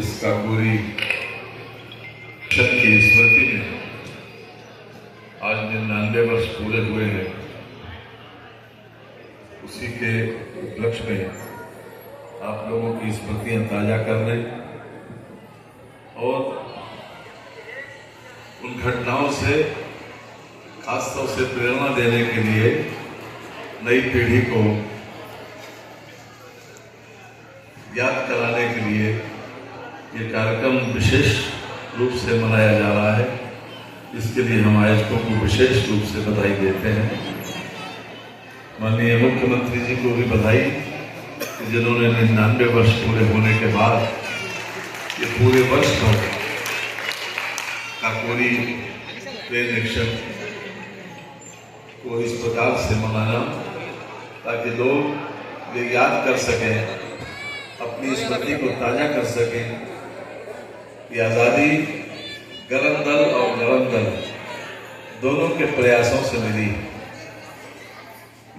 इसका पूरी की स्मृति में आज 99 वर्ष पूरे हुए हैं। उसी के उपलक्ष्य में आप लोगों की स्मृतियां ताजा करने और उन घटनाओं से खासतौर से प्रेरणा देने के लिए नई पीढ़ी को याद कराने के लिए ये कार्यक्रम विशेष रूप से मनाया जा रहा है। इसके लिए हम आयोजकों को विशेष रूप से बधाई देते हैं। माननीय मुख्यमंत्री जी को भी बधाई कि जिन्होंने 99 वर्ष पूरे होने के बाद ये पूरे वर्ष भर का पूरी ट्रेन एक्शन को इस प्रकार से मनाना ताकि लोग ये याद कर सकें, अपनी स्मृति को ताजा कर सकें कि आज़ादी गरम दल और नरम दल दोनों के प्रयासों से मिली।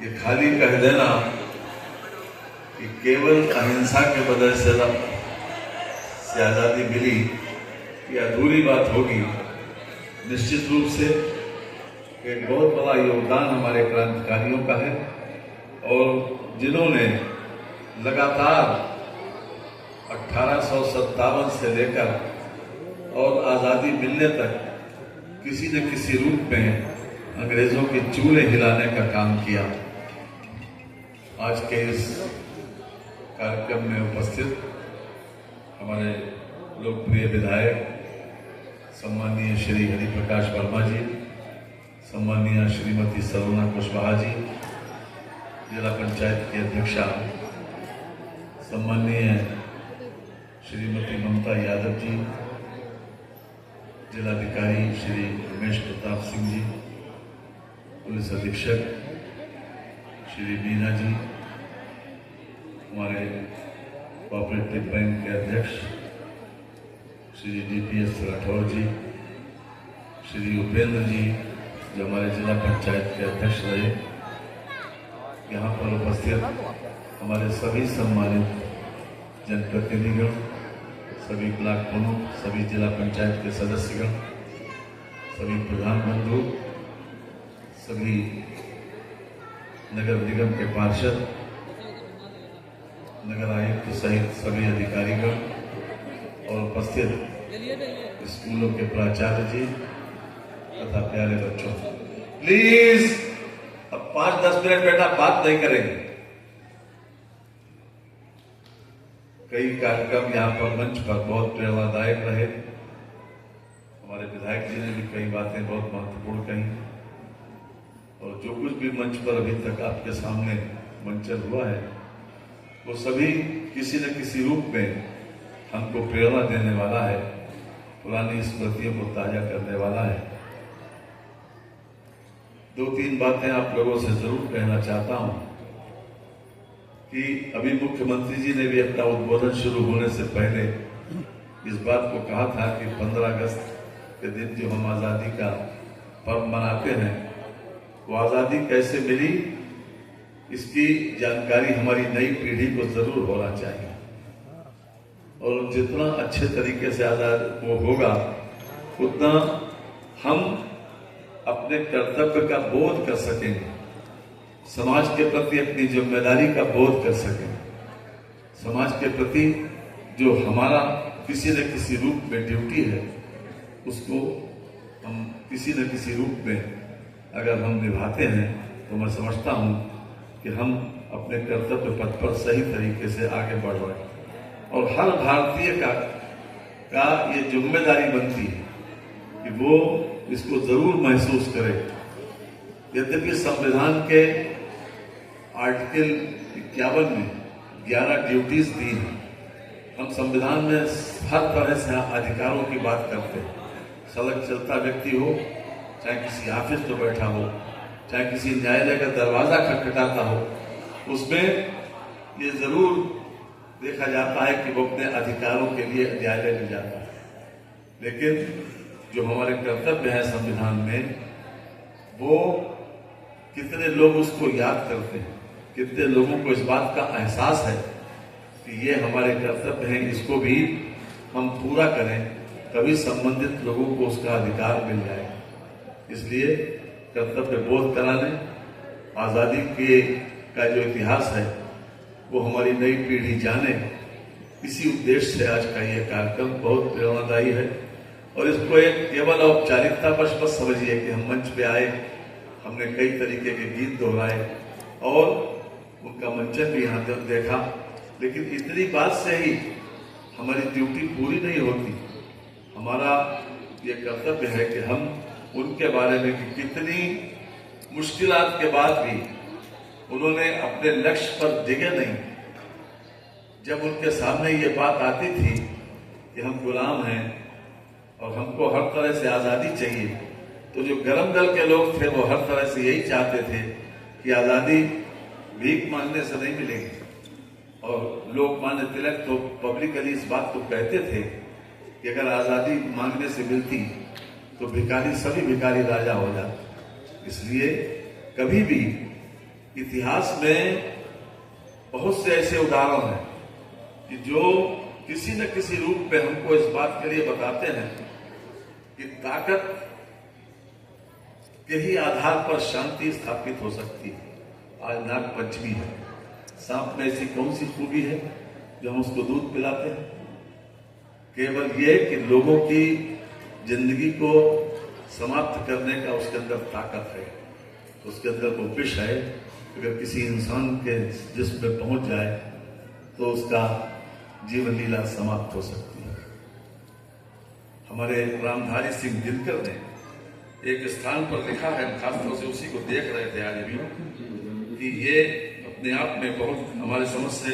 ये खाली कह देना कि केवल अहिंसा के वजह से आज़ादी मिली ये अधूरी बात होगी। निश्चित रूप से एक बहुत बड़ा योगदान हमारे क्रांतिकारियों का है और जिन्होंने लगातार 1857 से लेकर और आज़ादी मिलने तक किसी न किसी रूप में अंग्रेजों के चूल्हे हिलाने का काम किया। आज के इस कार्यक्रम में उपस्थित हमारे लोकप्रिय विधायक सम्माननीय श्री हरिप्रकाश वर्मा जी, सम्माननीय श्रीमती सलोना कुशवाहा जी, जिला पंचायत की अध्यक्षा सम्माननीय श्रीमती ममता यादव जी, जिलाधिकारी श्री रमेश प्रताप सिंह जी, पुलिस अधीक्षक श्री मीना जी, हमारे कोऑपरेटिव बैंक के अध्यक्ष श्री डीपीएस राठौर जी, श्री उपेंद्र जी जो हमारे जिला पंचायत के अध्यक्ष रहे, यहाँ पर उपस्थित हमारे सभी सम्मानित जनप्रतिनिधिगण, सभी ब्लॉक प्रमुख, सभी जिला पंचायत के सदस्यगण, सभी प्रधान बंधु, सभी नगर निगम के पार्षद, नगर आयुक्त सहित सभी अधिकारीगण और उपस्थित स्कूलों के प्राचार्य जी तथा प्यारे बच्चों, प्लीज अब 5-10 मिनट बेटा बात नहीं करेंगे। कई कार्यक्रम यहाँ पर मंच पर बहुत प्रेरणादायक रहे। हमारे विधायक जी ने भी कई बातें बहुत महत्वपूर्ण कही और जो कुछ भी मंच पर अभी तक आपके सामने मंचन हुआ है वो सभी किसी न किसी रूप में हमको प्रेरणा देने वाला है, पुरानी स्मृतियों को ताजा करने वाला है। 2-3 बातें आप लोगों से जरूर कहना चाहता हूं कि अभी मुख्यमंत्री जी ने भी अपना उद्बोधन शुरू होने से पहले इस बात को कहा था कि 15 अगस्त के दिन जो हम आज़ादी का पर्व मनाते हैं वो आज़ादी कैसे मिली इसकी जानकारी हमारी नई पीढ़ी को जरूर होना चाहिए और जितना अच्छे तरीके से आज़ाद वो होगा उतना हम अपने कर्तव्य का बोध कर सकेंगे, समाज के प्रति अपनी जिम्मेदारी का बोध कर सकें, समाज के प्रति जो हमारा किसी न किसी रूप में ड्यूटी है उसको हम किसी न किसी रूप में अगर हम निभाते हैं तो मैं समझता हूं कि हम अपने कर्तव्य पथ पर सही तरीके से आगे बढ़ रहे हैं और हर भारतीय का ये जिम्मेदारी बनती है कि वो इसको जरूर महसूस करे। यद्यपि संविधान के आर्टिकल 51 में 11 ड्यूटीज दी हैं, हम संविधान में हर तरह से अधिकारों की बात करते हैं। सड़क चलता व्यक्ति हो, चाहे किसी ऑफिस में बैठा हो, चाहे किसी न्यायालय का दरवाजा खटखटाता हो, उसमें ये जरूर देखा जाता है कि वो अपने अधिकारों के लिए न्यायालय में जाता है। लेकिन जो हमारे कर्तव्य है संविधान में वो कितने लोग उसको याद करते हैं, कितने लोगों को इस बात का एहसास है कि ये हमारे कर्तव्य हैं, इसको भी हम पूरा करें, तभी संबंधित लोगों को उसका अधिकार मिल जाए। इसलिए कर्तव्य बोध कराने, आजादी के का जो इतिहास है वो हमारी नई पीढ़ी जाने, इसी उद्देश्य से आज का ये कार्यक्रम बहुत प्रेरणादायी है। और इसको एक केवल औपचारिकता बस समझिए कि हम मंच पे आए, हमने कई तरीके के गीत दोहराए और उनका मंचन भी यहाँ तक देखा, लेकिन इतनी बात से ही हमारी ड्यूटी पूरी नहीं होती। हमारा ये कर्तव्य है कि हम उनके बारे में कि कितनी मुश्किलात के बाद भी उन्होंने अपने लक्ष्य पर डिगे नहीं। जब उनके सामने ये बात आती थी कि हम गुलाम हैं और हमको हर तरह से आजादी चाहिए, तो जो गरम दल के लोग थे वो हर तरह से यही चाहते थे कि आजादी भीख मांगने से नहीं मिलेगी। और लोकमान्य तिलक तो पब्लिकली इस बात को कहते थे कि अगर आजादी मांगने से मिलती तो भिखारी सभी भिखारी राजा हो जाते। इसलिए कभी भी इतिहास में बहुत से ऐसे उदाहरण हैं कि जो किसी न किसी रूप में हमको इस बात के लिए बताते हैं कि ताकत के ही आधार पर शांति स्थापित हो सकती है। आज नाग पंचमी है, सांप में ऐसी कौन सी खूबी है जो हम उसको दूध पिलाते हैं? केवल ये कि लोगों की जिंदगी को समाप्त करने का उसके अंदर ताकत है, उसके अंदर वो विष है। अगर किसी इंसान के जिस्म में पहुंच जाए तो उसका जीवन लीला समाप्त हो सकती है। हमारे रामधारी सिंह दिनकर ने एक स्थान पर लिखा है, खासतौर से उसी को देख रहे थे आज भी, कि ये अपने आप में बहुत हमारे समझ से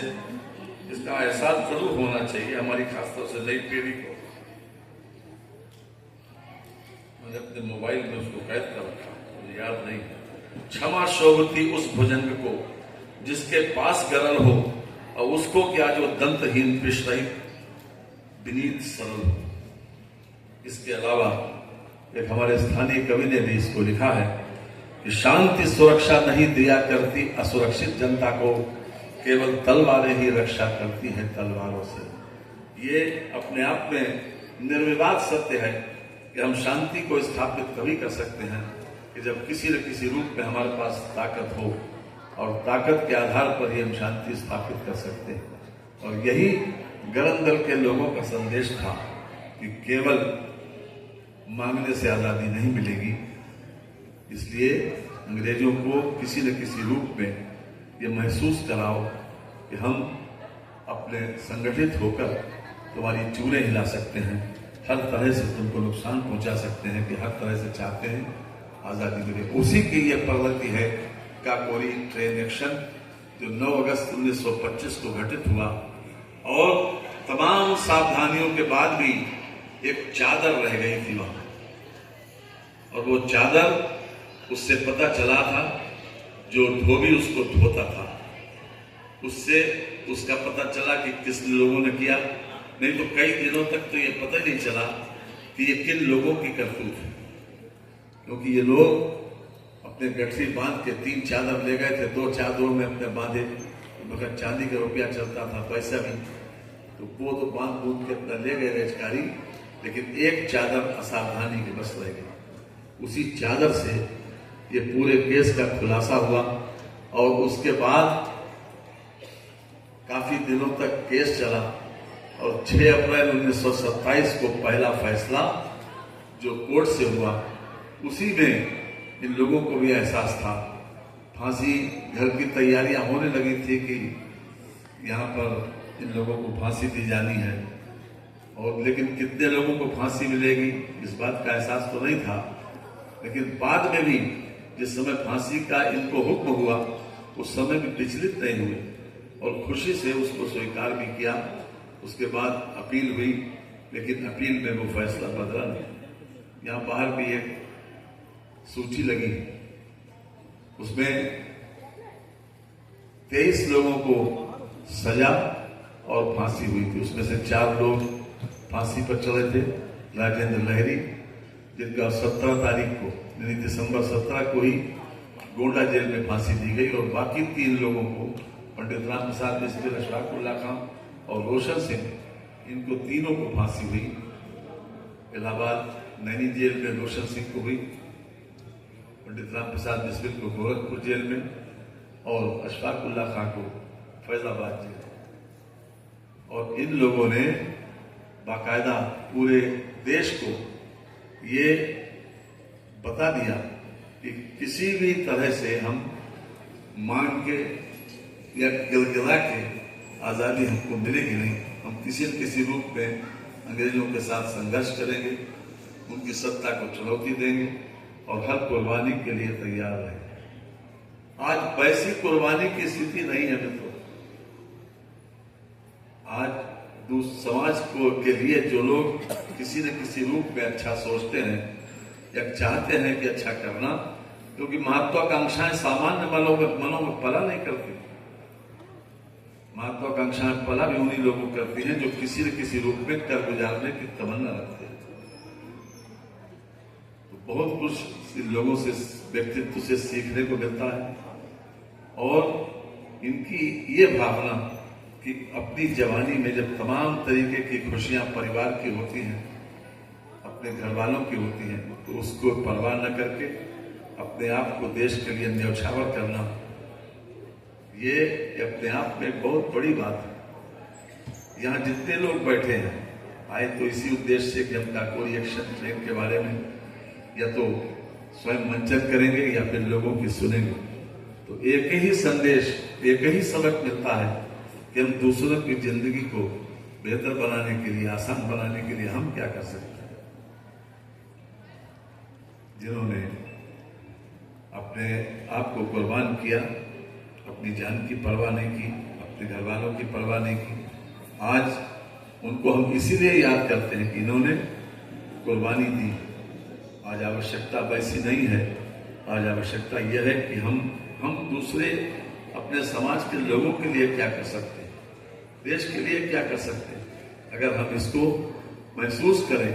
इसका एहसास जरूर होना चाहिए हमारी खासतौर से नई पीढ़ी को। मैंने अपने मोबाइल में उसको कैद कर रखा, मुझे याद नहीं है। क्षमा शोभती उस भुजंग को जिसके पास गरल हो, और उसको क्या जो दंतहीन पिशरहित विनीत सरल हो। इसके अलावा एक हमारे स्थानीय कवि ने भी इसको लिखा है कि शांति सुरक्षा नहीं दिया करती असुरक्षित जनता को, केवल तलवारें ही रक्षा करती हैं तलवारों से। ये अपने आप में निर्विवाद सत्य है कि हम शांति को स्थापित तभी कर सकते हैं कि जब किसी न किसी रूप में हमारे पास ताकत हो, और ताकत के आधार पर ही हम शांति स्थापित कर सकते हैं। और यही गरम दल के लोगों का संदेश था कि केवल मांगने से आजादी नहीं मिलेगी। इसलिए अंग्रेजों को किसी न किसी रूप में ये महसूस कराओ कि हम अपने संगठित होकर तुम्हारी चूड़ें हिला सकते हैं, हर तरह से तुमको नुकसान पहुंचा सकते हैं, कि हर तरह से चाहते हैं आजादी मिले। उसी की ये प्रवृत्ति है काकोरी ट्रेन एक्शन, जो 9 अगस्त 1925 को घटित हुआ। और तमाम सावधानियों के बाद भी एक चादर रह गई थी वहां, और वो चादर उससे पता चला था, जो धोबी उसको धोता था उससे उसका पता चला कि किस लोगों ने किया। नहीं तो कई दिनों तक तो ये पता ही नहीं चला कि ये किन लोगों की करतूत है, क्योंकि ये लोग अपने गठरी बांध के 3 चादर ले गए थे, 2 चादरों में अपने बांधे, मगर चांदी का रुपया चलता था, पैसा भी, तो वो तो बांध बूंद के अपना ले गए रेचकारी, लेकिन एक चादर असावधानी के बस रह गई। उसी चादर से ये पूरे केस का खुलासा हुआ, और उसके बाद काफी दिनों तक केस चला, और 6 अप्रैल 1927 को पहला फैसला जो कोर्ट से हुआ, उसी में इन लोगों को भी एहसास था। फांसी घर की तैयारियां होने लगी थी कि यहाँ पर इन लोगों को फांसी दी जानी है, और लेकिन कितने लोगों को फांसी मिलेगी इस बात का एहसास तो नहीं था। लेकिन बाद में भी जिस समय फांसी का इनको हुक्म हुआ, उस समय भी विचलित नहीं हुए और खुशी से उसको स्वीकार भी किया। उसके बाद अपील हुई, लेकिन अपील में वो फैसला बदला नहीं। यहाँ बाहर भी एक सूची लगी, उसमें 23 लोगों को सजा और फांसी हुई थी। उसमें से 4 लोग फांसी पर चले थे। राजेंद्र लहरी, जिनका 17 तारीख को यानी दिसंबर 17 को ही गोंडा जेल में फांसी दी गई, और बाकी 3 लोगों को पंडित राम प्रसाद मिस्त्री, अशफाकुल्ला खां और रोशन सिंह, इनको तीनों को फांसी हुई। इलाहाबाद नैनी जेल में रोशन सिंह को हुई, पंडित राम प्रसाद बिस्मिल को गोरखपुर जेल में, और अशफाक उल्ला खां को फैजाबाद जेल। और इन लोगों ने बाकायदा पूरे देश को ये बता दिया कि किसी भी तरह से हम मांग के या गिलगिला के आज़ादी हमको मिलेगी नहीं। हम किसी न किसी रूप में अंग्रेजों के साथ संघर्ष करेंगे, उनकी सत्ता को चुनौती देंगे और हर कुर्बानी के लिए तैयार रहेंगे। आज वैसी कुर्बानी की स्थिति नहीं है मित्रों। आज समाज को के लिए जो लोग किसी न किसी रूप में अच्छा सोचते हैं या चाहते हैं कि अच्छा करना, क्योंकि महत्वाकांक्षाएं सामान्य मनों में पला नहीं करती। महत्वाकांक्षाएं पला भी उन्हीं लोगों करती हैं जो किसी न किसी रूप में कर गुजारने की तमन्ना रखते हैं। तो बहुत कुछ इन लोगों से, व्यक्तित्व से सीखने को मिलता है। और इनकी ये भावना कि अपनी जवानी में जब तमाम तरीके की खुशियां परिवार की होती हैं, अपने घर वालों की होती हैं, तो उसको परवाह न करके अपने आप को देश के लिए न्यौछावर करना, ये अपने आप में बहुत बड़ी बात है। यहाँ जितने लोग बैठे हैं आए तो इसी उद्देश्य से कि हम काकोरी एक्शन प्लान के बारे में या तो स्वयं मंचन करेंगे या फिर लोगों की सुनेंगे। तो एक ही संदेश, एक ही सबक मिलता है कि हम दूसरों की जिंदगी को बेहतर बनाने के लिए, आसान बनाने के लिए हम क्या कर सकते हैं। जिन्होंने अपने आप को कुर्बान किया, अपनी जान की परवाह नहीं की, अपने घर वालों की परवाह नहीं की, आज उनको हम इसीलिए याद करते हैं कि इन्होंने कुर्बानी दी। आज आवश्यकता वैसी नहीं है। आज आवश्यकता यह है कि हम दूसरे अपने समाज के लोगों के लिए क्या कर सकते हैं, देश के लिए क्या कर सकते हैं। अगर हम इसको महसूस करें,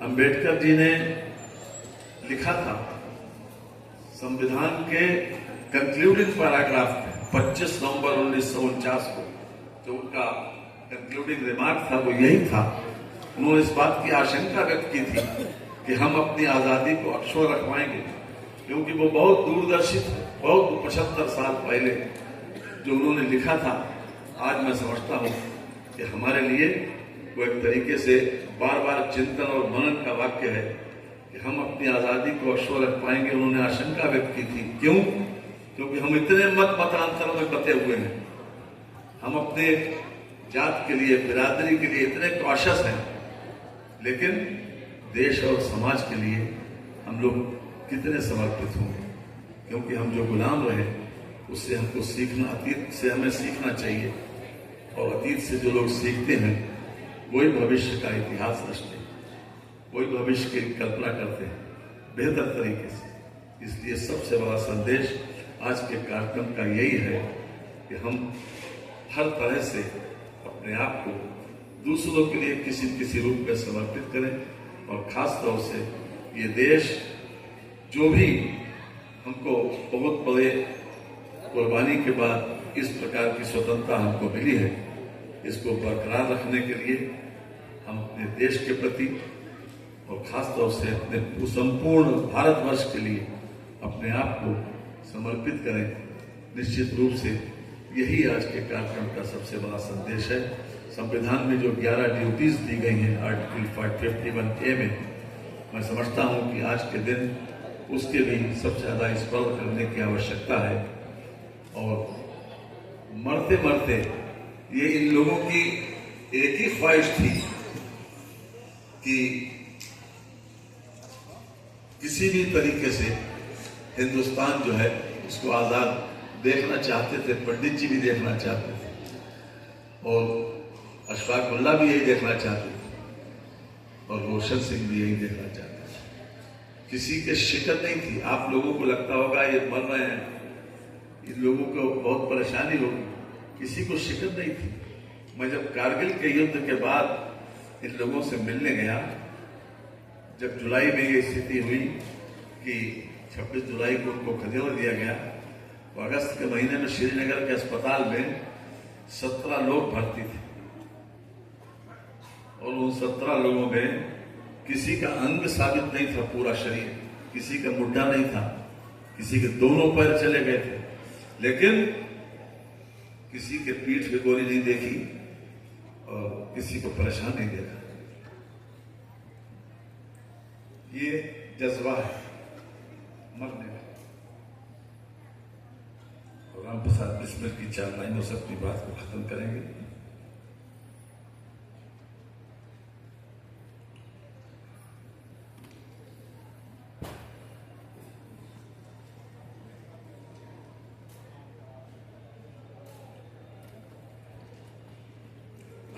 अंबेडकर जी ने लिखा था संविधान के कंक्लूडिंग पैराग्राफ में 25 नवंबर 1949 को जो उनका कंक्लूडिंग रिमार्क था वो यही था। उन्होंने इस बात की आशंका व्यक्त की थी कि हम अपनी आजादी को अक्षुण्ण रखवाएंगे, क्योंकि वो बहुत दूरदर्शी थे। बहुत 75 साल पहले जो उन्होंने लिखा था, आज मैं समझता हूँ कि हमारे लिए वो एक तरीके से बार बार चिंतन और मनन का वाक्य है कि हम अपनी आजादी को अक्षुण्ण रख पाएंगे। उन्होंने आशंका व्यक्त की थी। क्यों? क्योंकि हम इतने मतांतरों में बटे हुए हैं, हम अपने जात के लिए, बिरादरी के लिए इतने कॉशस हैं, लेकिन देश और समाज के लिए हम लोग कितने समर्पित होंगे। क्योंकि हम जो गुलाम रहे उससे हमको सीखना, अतीत से हमें सीखना चाहिए। और अतीत से जो लोग सीखते हैं वही भविष्य का इतिहास रचते हैं, वही भविष्य की कल्पना करते हैं बेहतर तरीके से। इसलिए सबसे बड़ा संदेश आज के कार्यक्रम का यही है कि हम हर तरह से अपने आप को दूसरों के लिए किसी रूप में समर्पित करें। और खास तौर से ये देश जो भी हमको बहुत बड़े कुर्बानी के बाद इस प्रकार की स्वतंत्रता हमको मिली है, इसको बरकरार रखने के लिए हम अपने देश के प्रति और खास तौर से अपने संपूर्ण भारतवर्ष के लिए अपने आप को समर्पित करें। निश्चित रूप से यही आज के कार्यक्रम का सबसे बड़ा संदेश है। संविधान में जो 11 ड्यूटीज दी गई हैं आर्टिकल 51A में, मैं समझता हूं कि आज के दिन उसके भी सबसे ज्यादा स्मरण करने की आवश्यकता है। और मरते मरते ये इन लोगों की एक ही ख्वाहिश थी कि किसी भी तरीके से हिंदुस्तान जो है उसको आजाद देखना चाहते थे। पंडित जी भी देखना चाहते थे और अशफाक उल्ला भी यही देखना चाहते थे और रोशन सिंह भी यही देखना चाहते थे। किसी के शिकत नहीं थी। आप लोगों को लगता होगा ये मर रहे हैं, इन लोगों को बहुत परेशानी होगी, किसी को शिकत नहीं थी। मैं जब कारगिल के युद्ध के बाद इन लोगों से मिलने गया, जब जुलाई में ये स्थिति हुई कि 26 जुलाई को उनको खदेड़ दिया गया, तो अगस्त के महीने में श्रीनगर के अस्पताल में 17 लोग भर्ती थे। और उन 17 लोगों में किसी का अंग साबित नहीं था, पूरा शरीर, किसी का मुड्ढा नहीं था, किसी के दोनों पैर चले गए थे, लेकिन किसी के पीठ पे गोली नहीं देखी और किसी को परेशान नहीं देखा। ये जज्बा है मरने का। राम प्रसाद बिस्मिल की 4 लाइनों से अपनी बात को खत्म करेंगे।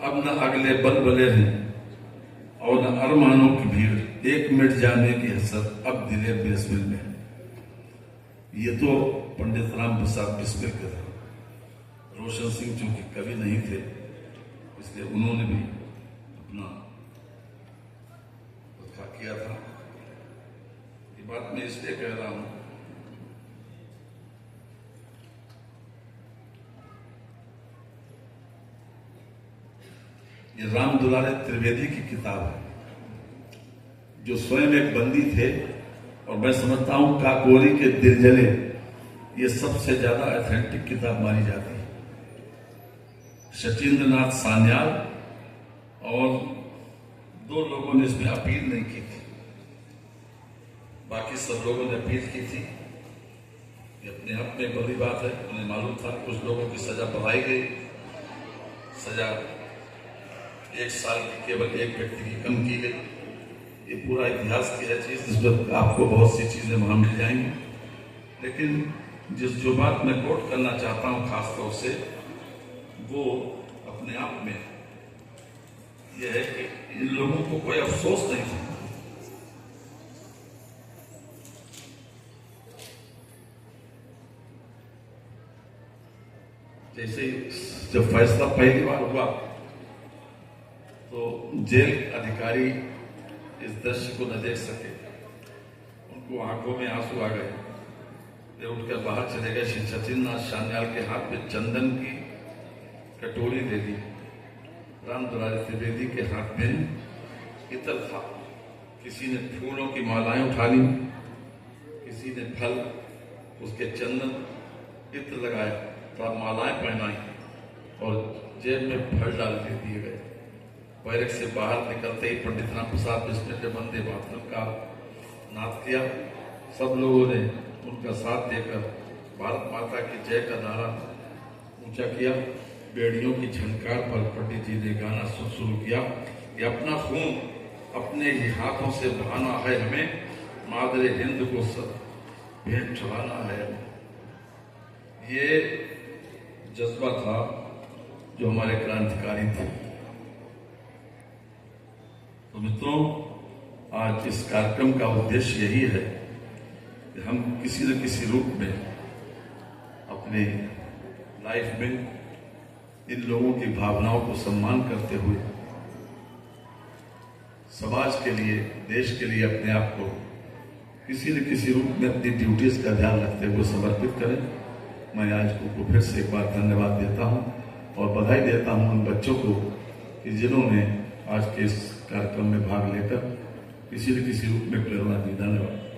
अब न अगले बलबले हैं और न अरमानों की भीड़, एक मिट जाने की हसरत अब दिले बिस्मिल में है। ये तो पंडित राम प्रसाद बिस्मिल का था। रोशन सिंह चूंकि कवि नहीं थे, इसलिए उन्होंने भी अपना लिखा किया था। ये बात मैं इसलिए कह रहा हूं, ये राम दुलारे त्रिवेदी की किताब है, जो स्वयं एक बंदी थे, और मैं समझता हूं काकोरी के दिल जले ये सबसे ज्यादा ऑथेंटिक किताब मानी जाती है। सचिंद्र नाथ सान्याल और 2 लोगों ने इसमें अपील नहीं की थी, बाकी सब लोगों ने अपील की थी। ये अपने आप में बड़ी बात है। उन्हें मालूम था कुछ लोगों की सजा बढ़ाई गई, सजा 1 साल की केवल एक व्यक्ति की कम की गई। ये पूरा इतिहास की है चीज, जिसमें आपको बहुत सी चीजें वहां मिल जाएंगी। लेकिन जो बात मैं कोट करना चाहता हूं खासतौर से, वो अपने आप में यह है कि इन लोगों को कोई अफसोस नहीं था। जैसे जब फैसला पहली बार हुआ तो जेल अधिकारी इस दृश्य को न देख सके, उनको आंखों में आंसू आ गए। वे उठकर बाहर चले गए। श्री सचिंद्र नाथ सान्याल के हाथ में चंदन की कटोरी दे दी। राम दुलारे त्रिवेदी के हाथ में इत्र था। किसी ने फूलों की मालाएं उठा ली, किसी ने फल, उसके चंदन इत्र लगाया, तो मालाएं पहनाई और जेब में फल डाल के दिए गए। बैरक से बाहर निकलते ही पंडित राम प्रसाद बिस्मिल ने वंदे मातरम का नाद किया। सब लोगों ने उनका साथ देकर भारत माता की जय का नारा ऊंचा किया। बेड़ियों की झनकार पर पंडित जी ने गाना शुरू किया। ये अपना खून अपने ही हाथों से बहाना है हमें, मादरे हिंद को सब भेंट चढ़ाना है। ये जज्बा था जो हमारे क्रांतिकारी थे। तो मित्रों, आज इस कार्यक्रम का उद्देश्य यही है कि हम किसी न किसी रूप में अपने लाइफ में इन लोगों की भावनाओं को सम्मान करते हुए समाज के लिए, देश के लिए अपने आप को किसी न किसी रूप में अपनी ड्यूटीज का ध्यान रखते हुए समर्पित करें। मैं आज को फिर से एक बार धन्यवाद देता हूं और बधाई देता हूं उन बच्चों को कि जिन्होंने आज के इस कार्यक्रम में भाग लेकर किसी न किसी रूप में प्रेरणा दी। धन्यवाद।